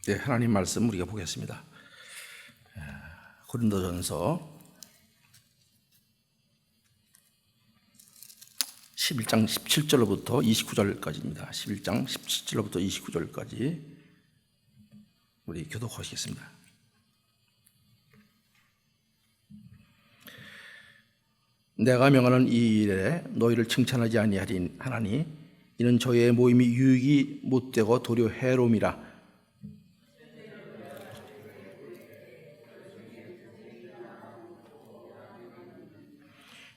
네, 하나님 말씀 우리가 보겠습니다. 고린도전서 11장 17절로부터 29절까지입니다. 11장 17절로부터 29절까지 우리 교독하시겠습니다. 내가 명하는 이 일에 너희를 칭찬하지 아니하니 이는 저희의 모임이 유익이 못되고 도리어 해로움이라.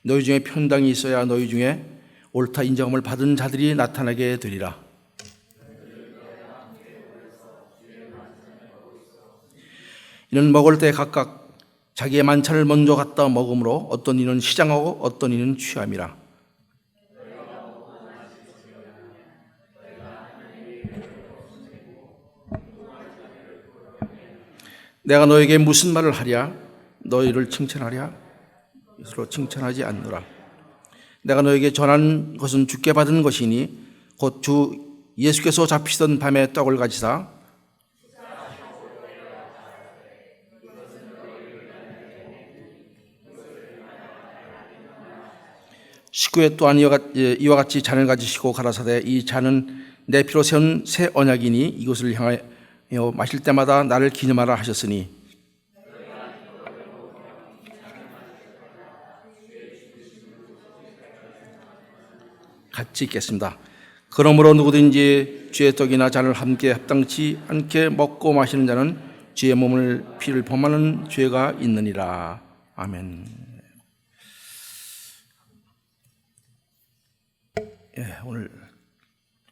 너희 중에 편당이 있어야 너희 중에 옳다 인정함을 받은 자들이 나타나게 되리라. 이는 먹을 때 각각 자기의 만찬을 먼저 갖다 먹으므로 어떤 이는 시장하고 어떤 이는 취함이라. 내가 너에게 무슨 말을 하랴? 너희를 칭찬하랴? 스스로 칭찬하지 않노라. 내가 너에게 전한 것은 주께 받은 것이니 곧 주 예수께서 잡히던 밤에 떡을 가지사 식구에 또한 이와 같이 잔을 가지시고 가라사대 이 잔은 내 피로 세운 새 언약이니 이것을 향하여 마실 때마다 나를 기념하라 하셨으니 같이 읽겠습니다. 그러므로 누구든지 주의 떡이나 잔을 함께 합당치 않게 먹고 마시는 자는 주의 몸을 피를 범하는 죄가 있느니라. 아멘. 오늘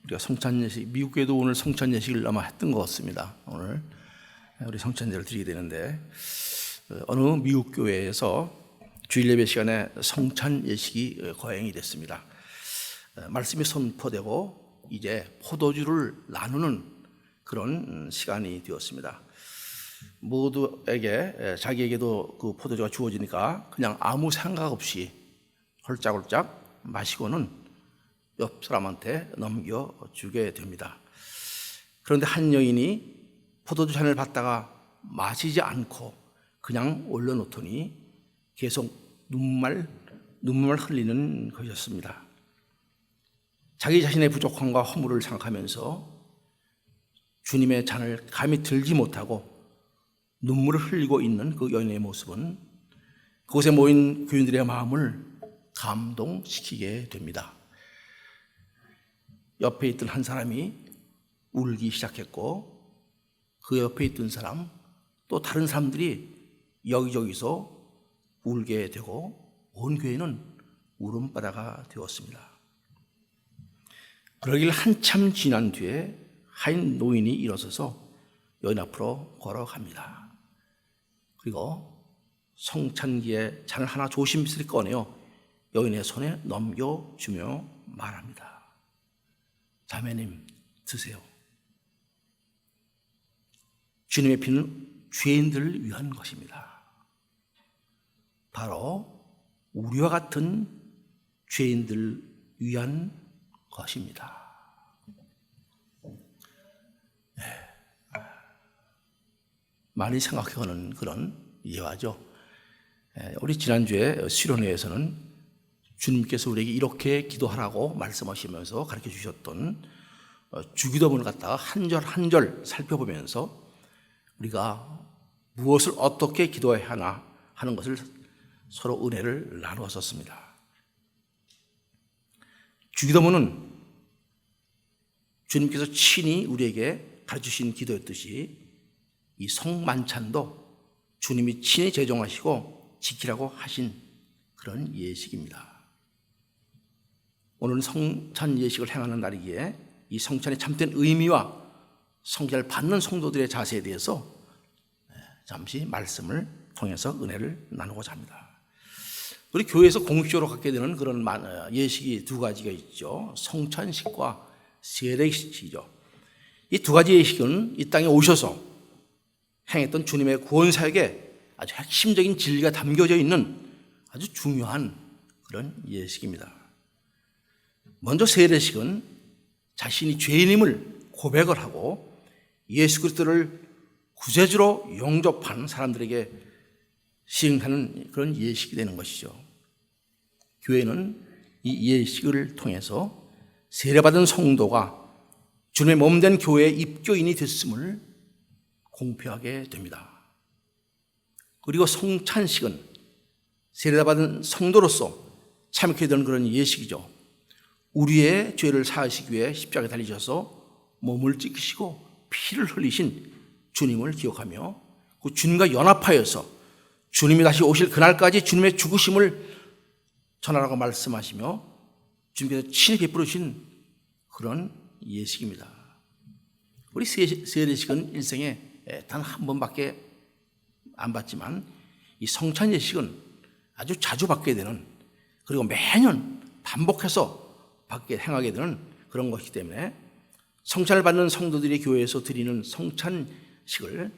우리가 성찬예식, 미국 교회도 오늘 성찬예식을 아마 했던 것 같습니다. 오늘 우리 성찬제를 드리게 되는데 어느 미국 교회에서 주일 예배 시간에 성찬예식이 거행이 됐습니다. 말씀이 선포되고 이제 포도주를 나누는 그런 시간이 되었습니다. 모두에게 자기에게도 그 포도주가 주어지니까 그냥 아무 생각 없이 홀짝홀짝 마시고는 옆 사람한테 넘겨주게 됩니다. 그런데 한 여인이 포도주 잔을 받다가 마시지 않고 그냥 올려놓더니 계속 눈물 흘리는 것이었습니다. 자기 자신의 부족함과 허물을 생각하면서 주님의 잔을 감히 들지 못하고 눈물을 흘리고 있는 그 여인의 모습은 그곳에 모인 교인들의 마음을 감동시키게 됩니다. 옆에 있던 한 사람이 울기 시작했고 그 옆에 있던 사람 또 다른 사람들이 여기저기서 울게 되고 온 교회는 울음바다가 되었습니다. 그러길 한참 지난 뒤에 한 노인이 일어서서 여인 앞으로 걸어갑니다. 그리고 성찬기에 잔을 하나 조심스레 꺼내어 여인의 손에 넘겨주며 말합니다. 자매님 드세요. 주님의 피는 죄인들을 위한 것입니다. 바로 우리와 같은 죄인들을 위한 것입니다. 많이 생각해보는 그런 예화죠. 우리 지난주에 수련회에서는 주님께서 우리에게 이렇게 기도하라고 말씀하시면서 가르쳐 주셨던 주기도문을 갖다가 한 절 한 절 살펴보면서 우리가 무엇을 어떻게 기도해야 하나 하는 것을 서로 은혜를 나누었었습니다. 주기도문은 주님께서 친히 우리에게 가르치신 기도였듯이 이 성만찬도 주님이 친히 제정하시고 지키라고 하신 그런 예식입니다. 오늘은 성찬 예식을 행하는 날이기에 이 성찬의 참된 의미와 성찬을 받는 성도들의 자세에 대해서 잠시 말씀을 통해서 은혜를 나누고자 합니다. 우리 교회에서 공식적으로 갖게 되는 그런 예식이 두 가지가 있죠. 성찬식과 세례식이죠. 이 두 가지 예식은 이 땅에 오셔서 행했던 주님의 구원 사역에 아주 핵심적인 진리가 담겨져 있는 아주 중요한 그런 예식입니다. 먼저 세례식은 자신이 죄인임을 고백을 하고 예수 그리스도를 구세주로 영접한 사람들에게 시행하는 그런 예식이 되는 것이죠. 교회는 이 예식을 통해서 세례받은 성도가 주님의 몸된 교회의 입교인이 됐음을 공표하게 됩니다. 그리고 성찬식은 세례받은 성도로서 참여하게 되는 그런 예식이죠. 우리의 죄를 사하시기 위해 십자가에 달리셔서 몸을 찢기시고 피를 흘리신 주님을 기억하며 그 주님과 연합하여서 주님이 다시 오실 그날까지 주님의 죽으심을 전하라고 말씀하시며 주님께서 친히 베풀으신 그런 예식입니다. 우리 세례식은 일생에 단 한 번밖에 안 받지만 이 성찬 예식은 아주 자주 받게 되는, 그리고 매년 반복해서 행하게 되는 그런 것이기 때문에 성찬을 받는 성도들이 교회에서 드리는 성찬식을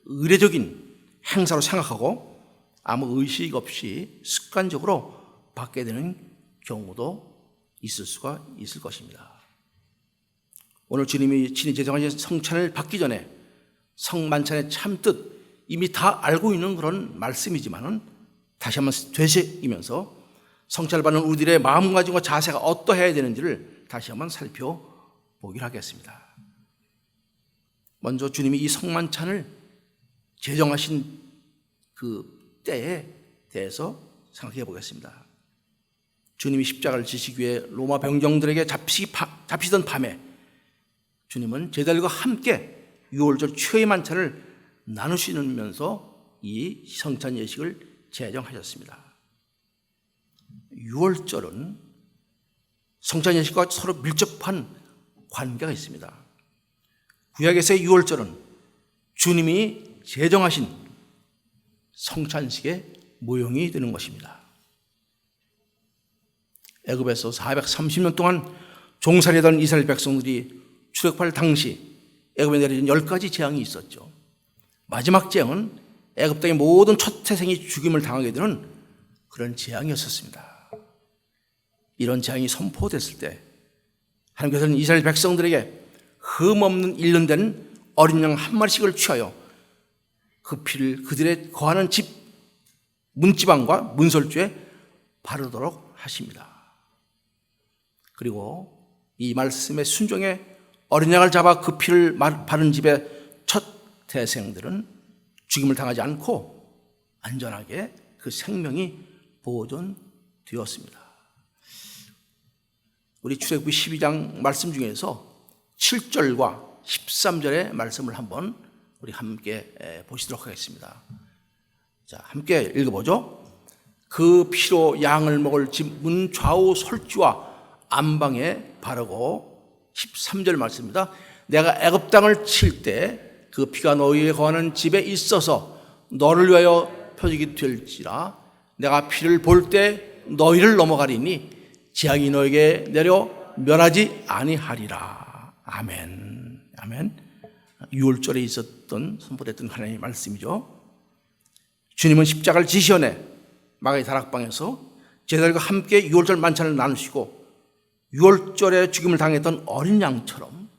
의례적인 행사로 생각하고 아무 의식 없이 습관적으로 받게 되는 경우도 있을 수가 있을 것입니다. 오늘 주님이 친히 제정하신 성찬을 받기 전에 성만찬의 참뜻 이미 다 알고 있는 그런 말씀이지만은 다시 한번 되새기면서 성찬을 받는 우리들의 마음가짐과 자세가 어떠해야 되는지를 다시 한번 살펴보기로 하겠습니다. 먼저 주님이 이 성만찬을 제정하신 그 때에 대해서 생각해 보겠습니다. 주님이 십자가를 지시기 위해 로마 병정들에게 잡히던 밤에 주님은 제자들과 함께 유월절 최후의 만찬을 나누시면서 이 성찬 예식을 제정하셨습니다. 유월절은 성찬 예식과 서로 밀접한 관계가 있습니다. 구약에서의 유월절은 주님이 제정하신 성찬식의 모형이 되는 것입니다. 애굽에서 430년 동안 종살이하던 이스라엘 백성들이 출애굽할 당시 애굽에 내려진 10가지 재앙이 있었죠. 마지막 재앙은 애굽 땅의 모든 첫 태생이 죽임을 당하게 되는 그런 재앙이었습니다. 이런 재앙이 선포됐을 때 하나님께서는 이스라엘 백성들에게 흠없는 1년 된 어린 양 한 마리씩을 취하여 그 피를 그들의 거하는 집 문지방과 문설주에 바르도록 하십니다. 그리고 이 말씀에 순종해 어린 양을 잡아 그 피를 바른 집의 첫 태생들은 죽임을 당하지 않고 안전하게 그 생명이 보존되었습니다. 우리 출애굽기 12장 말씀 중에서 7절과 13절의 말씀을 한번 우리 함께 보시도록 하겠습니다. 자, 함께 읽어보죠. 그 피로 양을 먹을 집 문 좌우 설주와 안방에 바르고, 13절 말씀입니다. 내가 애굽 땅을 칠 때 그 피가 너희에 거하는 집에 있어서 너를 위하여 표적이 될지라. 내가 피를 볼 때 너희를 넘어가리니 재앙이 너에게 내려 멸하지 아니하리라. 아멘. 아멘. 6월절에 있었던 선포됐던 하나님의 말씀이죠. 주님은 십자가를 지시어내 마가의 다락방에서 제자들과 함께 6월절 만찬을 나누시고 6월절에 죽임을 당했던 어린 양처럼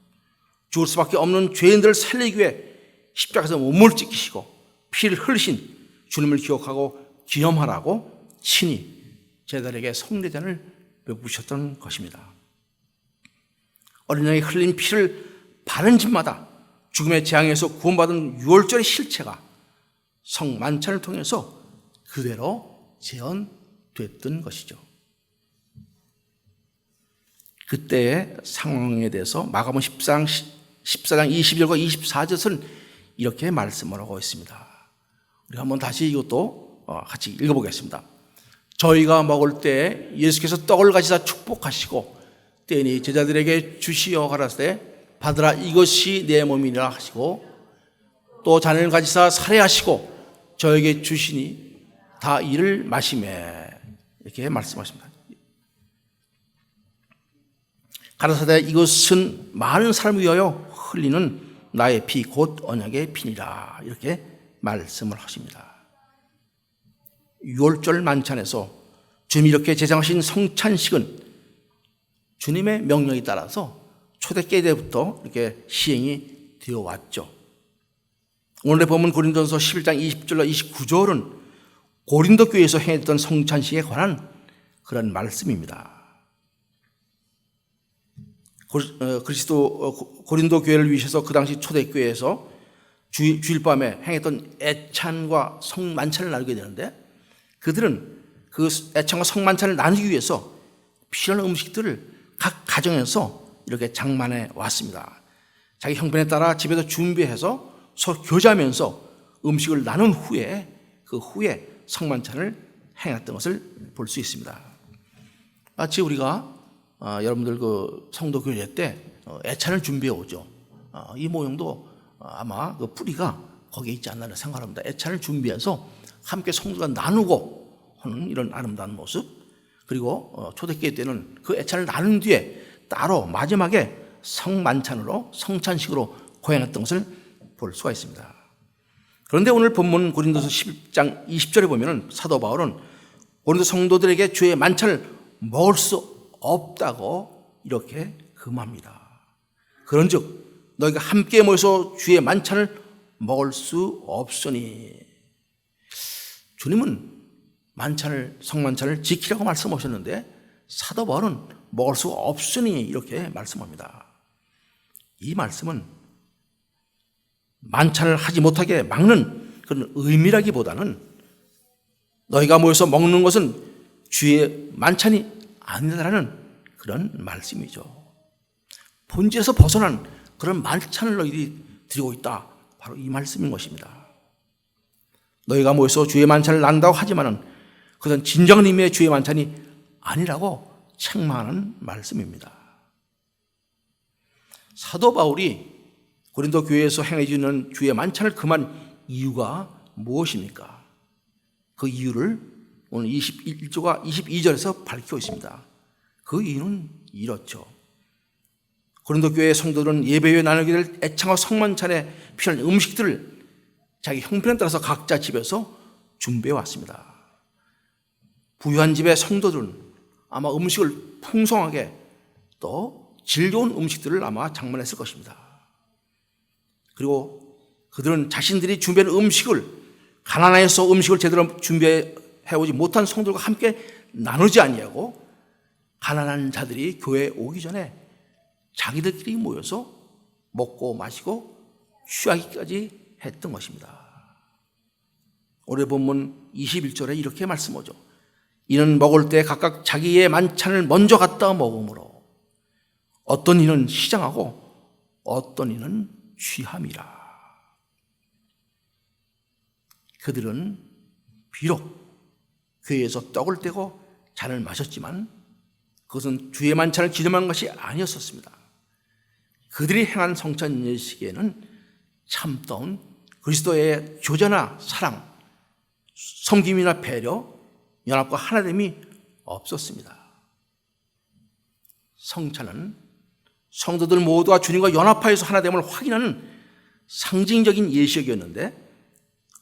죽을 수밖에 없는 죄인들을 살리기 위해 십자가에서 몸을 찢기시고 피를 흘리신 주님을 기억하고 기념하라고 친히 제자들에게 성례잔을 베푸셨던 것입니다. 어린 양이 흘린 피를 바른 집마다 죽음의 재앙에서 구원받은 6월절의 실체가 성만찬을 통해서 그대로 재현됐던 것이죠. 그때의 상황에 대해서 마가복음 14장 22절과 24절은 이렇게 말씀을 하고 있습니다. 우리 한번 다시 이것도 같이 읽어보겠습니다. 저희가 먹을 때 예수께서 떡을 가지사 축복하시고 떼니 제자들에게 주시어 가라사대 받으라 이것이 내 몸이라 하시고 또 잔을 가지사 살해하시고 저에게 주시니 다 이를 마시매 이렇게 말씀하십니다. 가라사대 이것은 많은 사람을 위하여 흘리는 나의 피 곧 언약의 피니라 이렇게 말씀을 하십니다. 6월절 만찬에서 주님이 이렇게 제정하신 성찬식은 주님의 명령에 따라서 초대교회 때부터 이렇게 시행이 되어 왔죠. 오늘의 본문 고린도전서 11장 20절로 29절은 고린도 교회에서 행했던 성찬식에 관한 그런 말씀입니다. 고린도 교회를 위해서 그 당시 초대교회에서 주일밤에 행했던 애찬과 성만찬을 나누게 되는데, 그들은 그 애찬과 성만찬을 나누기 위해서 필요한 음식들을 각 가정에서 이렇게 장만해 왔습니다. 자기 형편에 따라 집에서 준비해서 서로 교제하면서 음식을 나눈 후에 그 후에 성만찬을 행했던 것을 볼 수 있습니다. 마치 우리가 여러분들 그 성도 교제 때 애찬을 준비해 오죠. 이 모형도 아마 그 뿌리가 거기에 있지 않나 생각합니다. 애찬을 준비해서 함께 성도가 나누고 하는 이런 아름다운 모습, 그리고 초대교회 때는 그 애찬을 나눈 뒤에 따로 마지막에 성만찬으로 성찬식으로 고행했던 것을 볼 수가 있습니다. 그런데 오늘 본문 고린도서 10장 20절에 보면 사도 바울은 고린도 성도들에게 주의 만찬을 먹을 수 없다고 이렇게 금합니다. 그런즉 너희가 함께 모여서 주의 만찬을 먹을 수 없으니, 주님은 성만찬을 지키라고 말씀하셨는데 사도 바울은 먹을 수 없으니 이렇게 말씀합니다. 이 말씀은 만찬을 하지 못하게 막는 그런 의미라기보다는 너희가 모여서 먹는 것은 주의 만찬이 아니다라는 그런 말씀이죠. 본질에서 벗어난 그런 만찬을 너희들이 드리고 있다, 바로 이 말씀인 것입니다. 너희가 모여서 주의 만찬을 나눈다고 하지만은 그것은 진정한 의미의 주의 만찬이 아니라고 책망하는 말씀입니다. 사도 바울이 고린도 교회에서 행해지는 주의 만찬을 금한 이유가 무엇입니까? 그 이유를 오늘 21조가 22절에서 밝히고 있습니다. 그 이유는 이렇죠. 고린도 교회 성도들은 예배 후에 나누게 될 애창과 성만찬에 필요한 음식들을 자기 형편에 따라서 각자 집에서 준비해 왔습니다. 부유한 집의 성도들은 아마 음식을 풍성하게 또 질 좋은 음식들을 아마 장만했을 것입니다. 그리고 그들은 자신들이 준비한 음식을 가난해서 음식을 제대로 준비해 오지 못한 성도들과 함께 나누지 아니하고 가난한 자들이 교회에 오기 전에 자기들끼리 모여서 먹고 마시고 취하기까지 했던 것입니다. 오늘 본문 21절에 이렇게 말씀하죠. 이는 먹을 때 각각 자기의 만찬을 먼저 갖다 먹으므로 어떤 이는 시장하고 어떤 이는 취함이라. 그들은 비록 교회에서 떡을 떼고 잔을 마셨지만 그것은 주의 만찬을 기념한 것이 아니었었습니다. 그들이 행한 성찬 예식에는 참다운 그리스도의 교제나 사랑, 섬김이나 배려, 연합과 하나됨이 없었습니다. 성찬은 성도들 모두가 주님과 연합하여서 하나됨을 확인하는 상징적인 예식이었는데,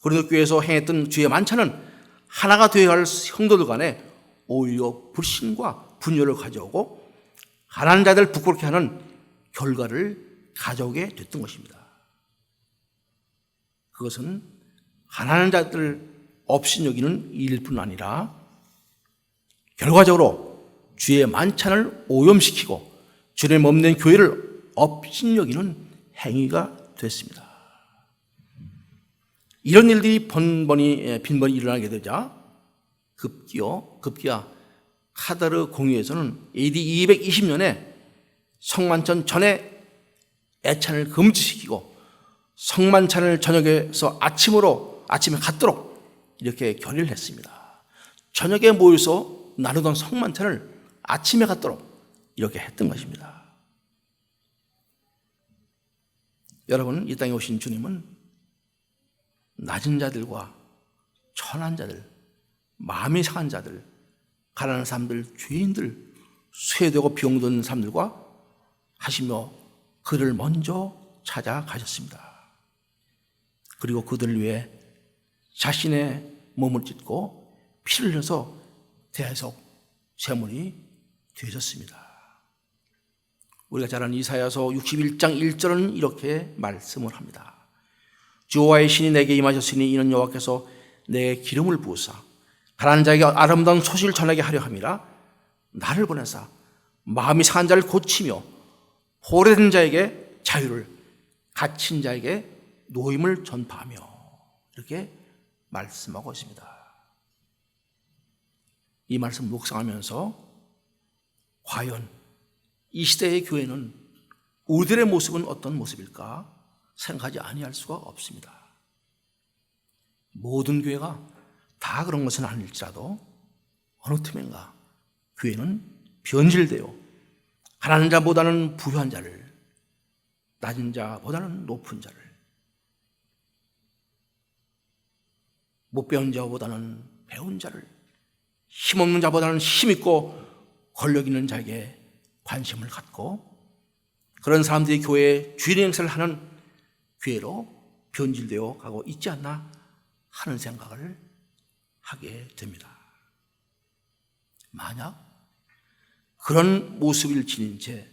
고린도 교회에서 행했던 주의 만찬은 하나가 되어야 할 성도들 간에 오히려 불신과 분열을 가져오고 가난한 자들을 부끄럽게 하는 결과를 가져오게 됐던 것입니다. 그것은 가난한 자들을 업신여기는 일일 뿐 아니라 결과적으로 주의 만찬을 오염시키고 주님 없는 교회를 업신여기는 행위가 됐습니다. 이런 일들이 빈번히 일어나게 되자 급기야 카다르 공의에서는 AD 220년에 성만찬 전에 애찬을 금지시키고 성만찬을 저녁에서 아침에 갖도록 이렇게 결의를 했습니다. 저녁에 모여서 나누던 성만찬을 아침에 갖도록 이렇게 했던 것입니다. 여러분, 이 땅에 오신 주님은 낮은 자들과 천한 자들, 마음이 상한 자들, 가난한 사람들, 죄인들, 쇠되고 병든 사람들과 하시며 그를 먼저 찾아가셨습니다. 그리고 그들을 위해 자신의 몸을 찢고 피를 흘려서 대속 제물이 되셨습니다. 우리가 잘 아는 이사야서 61장 1절은 이렇게 말씀을 합니다. 여호와의 신이 내게 임하셨으니 이는 여호와께서 내게 기름을 부으사 가난한 자에게 아름다운 소식을 전하게 하려 함이라. 나를 보내사 마음이 상한 자를 고치며 포로된 자에게 자유를, 갇힌 자에게 노임을 전파하며, 이렇게 말씀하고 있습니다. 이 말씀 묵상하면서 과연 이 시대의 교회는 우리들의 모습은 어떤 모습일까 생각하지 아니할 수가 없습니다. 모든 교회가 다 그런 것은 아닐지라도 어느 틈엔가 교회는 변질되어 가난한 자보다는 부유한 자를, 낮은 자보다는 높은 자를, 못 배운 자보다는 배운 자를, 힘없는 자보다는 힘있고 권력 있는 자에게 관심을 갖고 그런 사람들이 교회에 주인 행세를 하는 교회로 변질되어 가고 있지 않나 하는 생각을 하게 됩니다. 만약 그런 모습을 지닌 채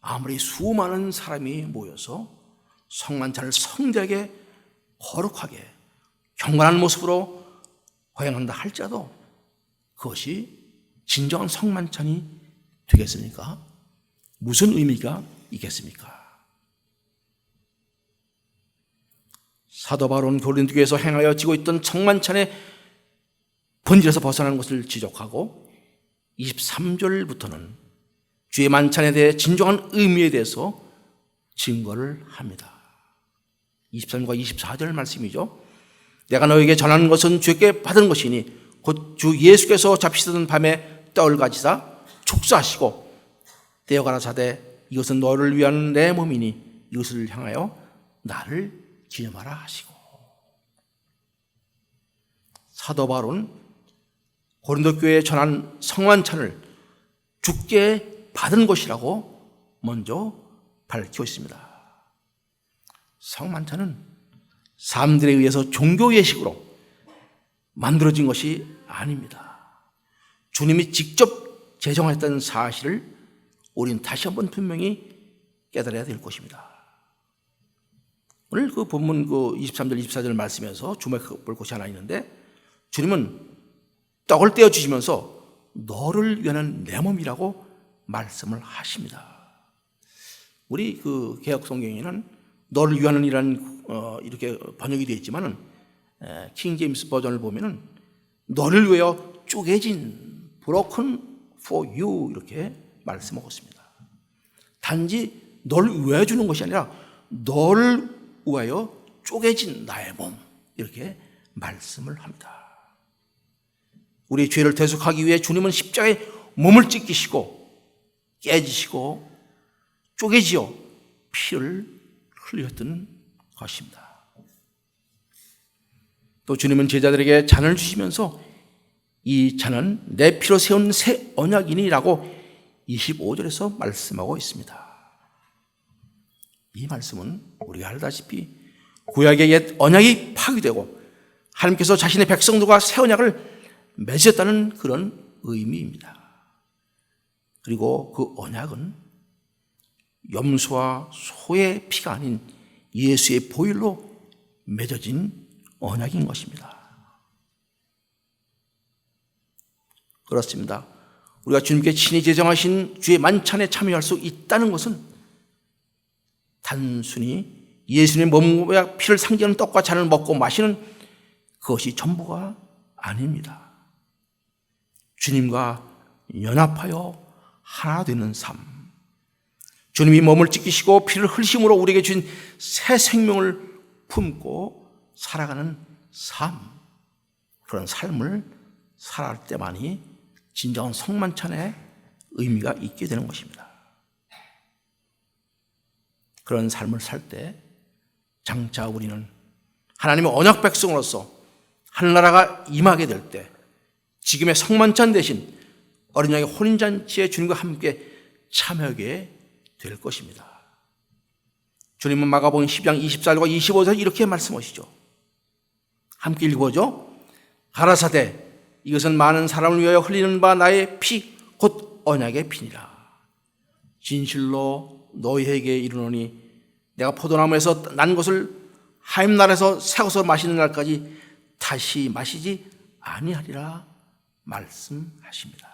아무리 수많은 사람이 모여서 성만찬을 성대하게 거룩하게 경건한 모습으로 허행한다 할지라도 그것이 진정한 성만찬이 되겠습니까? 무슨 의미가 있겠습니까? 사도 바울은 고린도 교회에서 행하여 지고 있던 성만찬의 본질에서 벗어나는 것을 지적하고 23절부터는 주의 만찬에 대해 진정한 의미에 대해서 증거를 합니다. 23절과 24절 말씀이죠. 내가 너에게 전하는 것은 주께 받은 것이니 곧 주 예수께서 잡히시던 밤에 떡을 가지사 축사하시고 떼어 가라사대 이것은 너를 위한 내 몸이니 이것을 향하여 나를 기념하라 하시고. 사도 바울은 고린도 교회에 전한 성만찬을 주께 받은 것이라고 먼저 밝히고 있습니다. 성만찬은 사람들에 의해서 종교 예식으로 만들어진 것이 아닙니다. 주님이 직접 제정했던 사실을 우리는 다시 한번 분명히 깨달아야 될 것입니다. 오늘 그 본문 23절, 24절 말씀에서 주목볼 것이 하나 있는데 주님은 떡을 떼어 주시면서 너를 위한 내 몸이라고 말씀을 하십니다. 우리 그 개역 성경에는 너를 위한이라는 이렇게 번역이 되어 있지만은 킹 제임스 버전을 보면은 너를 위하여 쪼개진 broken for you 이렇게 말씀하고 있습니다. 단지 너를 위하여 주는 것이 아니라 너를 위하여 쪼개진 나의 몸 이렇게 말씀을 합니다. 우리의 죄를 대속하기 위해 주님은 십자가에 몸을 찢기시고 깨지시고 쪼개지어 피를 흘렸던 것입니다. 또 주님은 제자들에게 잔을 주시면서 이 잔은 내 피로 세운 새 언약이니라고 25절에서 말씀하고 있습니다. 이 말씀은 우리가 알다시피 구약의 옛 언약이 파괴되고 하나님께서 자신의 백성들과 새 언약을 맺었다는 그런 의미입니다. 그리고 그 언약은 염소와 소의 피가 아닌 예수의 보혈로 맺어진 언약인 것입니다. 그렇습니다. 우리가 주님께 친히 제정하신 주의 만찬에 참여할 수 있다는 것은 단순히 예수님의 몸과 피를 상징하는 떡과 잔을 먹고 마시는 그것이 전부가 아닙니다. 주님과 연합하여 하나 되는 삶, 주님이 몸을 찢기시고 피를 흘리심으로 우리에게 주신 새 생명을 품고 살아가는 삶, 그런 삶을 살아갈 때만이 진정한 성만찬의 의미가 있게 되는 것입니다. 그런 삶을 살 때 장차 우리는 하나님의 언약 백성으로서 하늘나라가 임하게 될 때 지금의 성만찬 대신 어린 양의 혼인잔치에 주님과 함께 참여하게 될 것입니다. 주님은 마가복음 10장 24절과 25절 이렇게 말씀하시죠. 함께 읽어보죠. 가라사대 이것은 많은 사람을 위하여 흘리는 바 나의 피 곧 언약의 피니라. 진실로 너희에게 이르노니 내가 포도나무에서 난 것을 하나님 나라에서 새 것으로 마시는 날까지 다시 마시지 아니하리라 말씀하십니다.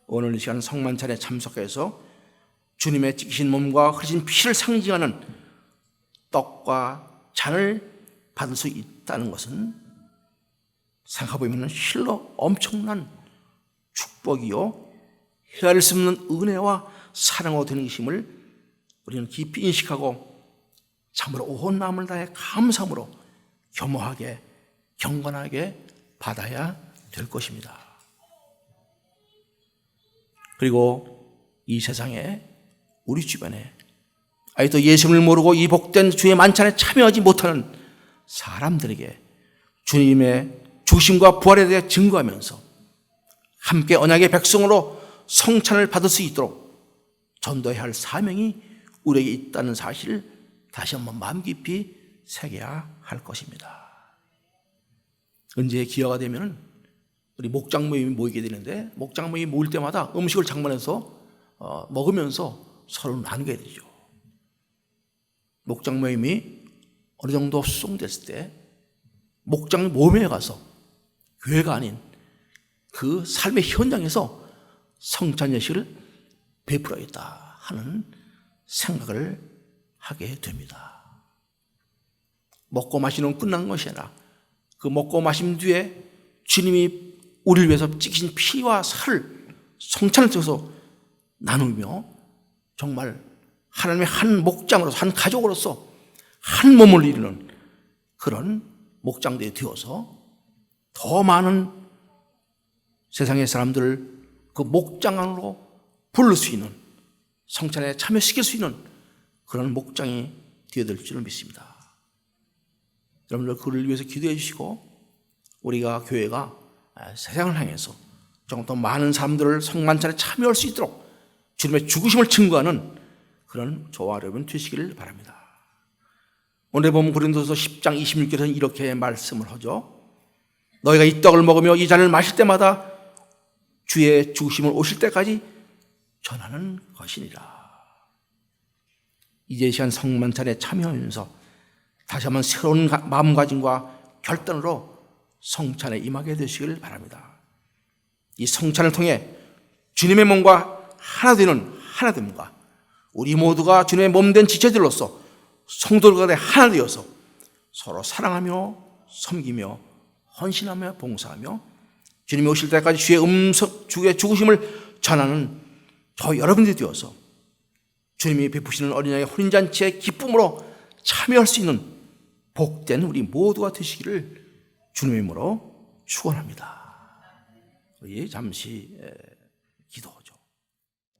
오늘 이 시간 성만찬에 참석해서 주님의 찢기신 몸과 흐르신 피를 상징하는 떡과 잔을 받을 수 있다는 것은 생각해보면 실로 엄청난 축복이요 헤아릴 수 없는 은혜와 사랑으로 되는 것임을 우리는 깊이 인식하고 참으로 온 마음을 다해 감사함으로 겸허하게 경건하게 받아야 될 것입니다. 그리고 이 세상에 우리 주변에 아직도 예수님을 모르고 이 복된 주의 만찬에 참여하지 못하는 사람들에게 주님의 죽으심과 부활에 대해 증거하면서 함께 언약의 백성으로 성찬을 받을 수 있도록 전도해야 할 사명이 우리에게 있다는 사실을 다시 한번 마음 깊이 새겨야 할 것입니다. 언제 기회가 되면 우리 목장 모임이 모이게 되는데 목장 모임이 모일 때마다 음식을 장만해서 먹으면서 서로 나누게 되죠. 목장 모임이 어느 정도 수송됐을 때 목장 모임에 가서 교회가 아닌 그 삶의 현장에서 성찬 예식을 베풀어야겠다 하는 생각을 하게 됩니다. 먹고 마시는 끝난 것이 아니라 그 먹고 마신 뒤에 주님이 우리를 위해서 찢기신 피와 살을 성찬을 통해서 나누며 정말 하나님의 한 목장으로서 한 가족으로서 한 몸을 이루는 그런 목장들이 되어서 더 많은 세상의 사람들을 그 목장 안으로 부를 수 있는 성찬에 참여시킬 수 있는 그런 목장이 되어야 될 줄을 믿습니다. 여러분들 그를 위해서 기도해 주시고 우리가 교회가 세상을 향해서 조금 더 많은 사람들을 성만찬에 참여할 수 있도록 주님의 죽으심을 증거하는 그런 저와 여러분 되시기를 바랍니다. 오늘 보면 고린도서 10장 26절에는 이렇게 말씀을 하죠. 너희가 이 떡을 먹으며 이 잔을 마실 때마다 주의 죽으심을 오실 때까지 전하는 것이니라. 이제 시간 성만찬에 참여하면서 다시 한번 새로운 마음가짐과 결단으로 성찬에 임하게 되시길 바랍니다. 이 성찬을 통해 주님의 몸과 하나 되는 하나됨과 우리 모두가 주님의 몸된 지체들로서 성도들과 하나 되어서 서로 사랑하며 섬기며 헌신하며 봉사하며 주님이 오실 때까지 주의 죽으심을 전하는 저 여러분들이 되어서 주님이 베푸시는 어린 양의 혼인잔치의 기쁨으로 참여할 수 있는 복된 우리 모두가 되시기를 주님의 이름으로 축원합니다. 우리 잠시 기도